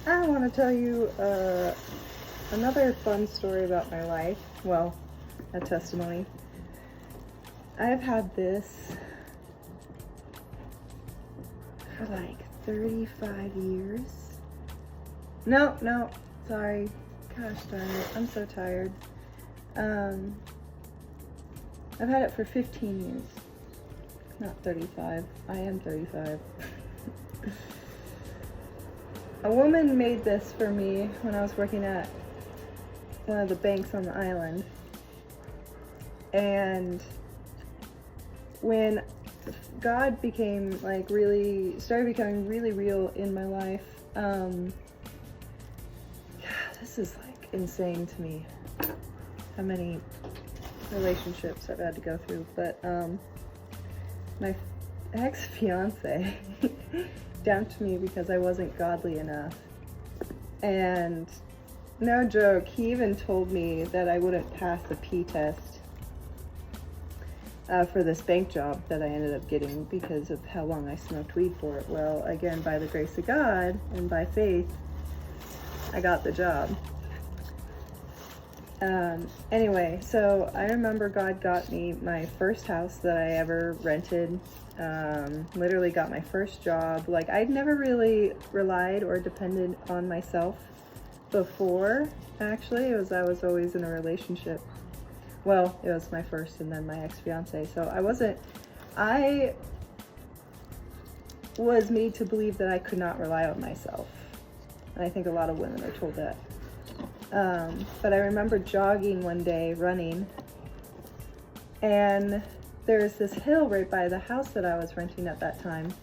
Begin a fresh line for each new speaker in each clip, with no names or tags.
I want to tell you another fun story about my life. Well, a testimony. I've had this for like 35 years. No, sorry. Gosh darn it, I'm so tired. I've had it for 15 years. Not 35. I am 35. A woman made this for me when I was working at one of the banks on the island. And when God became started becoming really real in my life, this is like insane to me how many relationships I've had to go through. But my ex-fiance dumped me because I wasn't godly enough. And no joke, he even told me that I wouldn't pass the P test for this bank job that I ended up getting because of how long I smoked weed for it. Well, again, by the grace of God and by faith, I got the job. Anyway, so I remember God got me my first house that I ever rented. Literally got my first job. Like, I'd never really relied or depended on myself before, actually. I was always in a relationship. Well, it was my first and then my ex-fiance. So I was made to believe that I could not rely on myself. And I think a lot of women are told that. But I remember jogging one day, running, and there's this hill right by the house that I was renting at that time.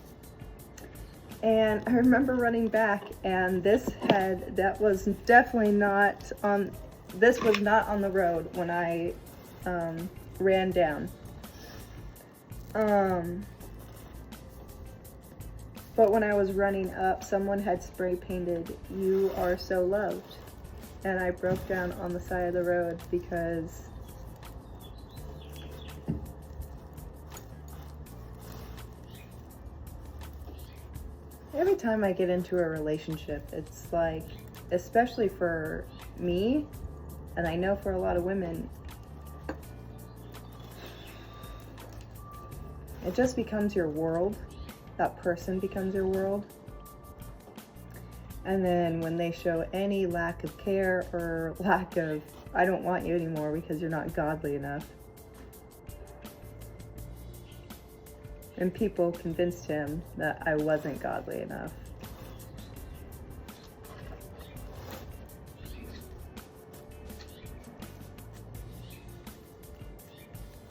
And I remember running back, and this was not on the road when I ran down. But when I was running up, someone had spray painted, "You are so loved." And I broke down on the side of the road because every time I get into a relationship, it's like, especially for me, and I know for a lot of women, it just becomes your world. That person becomes your world. And then when they show any lack of care or lack of, "I don't want you anymore because you're not godly enough." And people convinced him that I wasn't godly enough.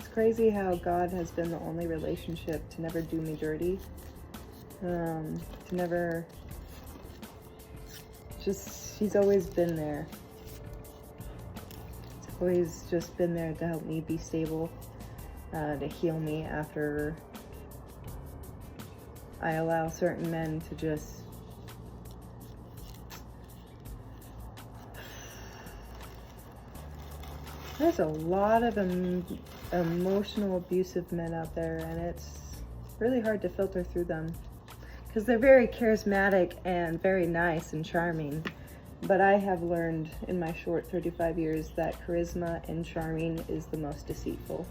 It's crazy how God has been the only relationship to never do me dirty. To never... He's always been there. He's always just been there to help me be stable, to heal me after I allow certain men to just there's a lot of emotional abusive men out there, and it's really hard to filter through them because they're very charismatic and very nice and charming. But I have learned in my short 35 years that charisma and charming is the most deceitful.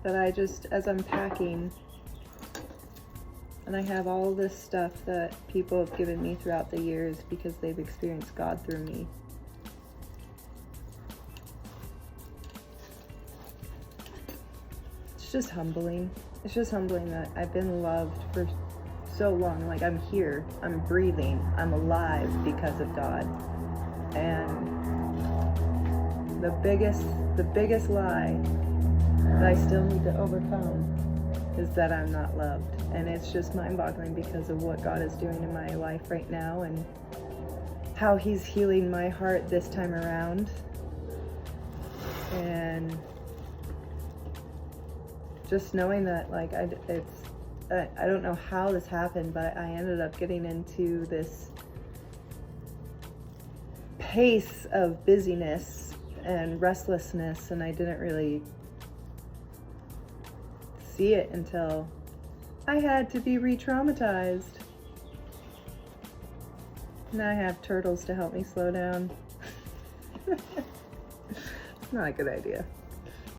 But as I'm packing, and I have all this stuff that people have given me throughout the years because they've experienced God through me. It's just humbling. It's just humbling that I've been loved for so long. Like, I'm here, I'm breathing, I'm alive because of God. And the biggest lie that I still need to overcome is that I'm not loved. And it's just mind-boggling because of what God is doing in my life right now and how He's healing my heart this time around. And just knowing that, like, I don't know how this happened, but I ended up getting into this pace of busyness and restlessness, and I didn't really see it until I had to be re-traumatized. Now I have turtles to help me slow down. It's not a good idea.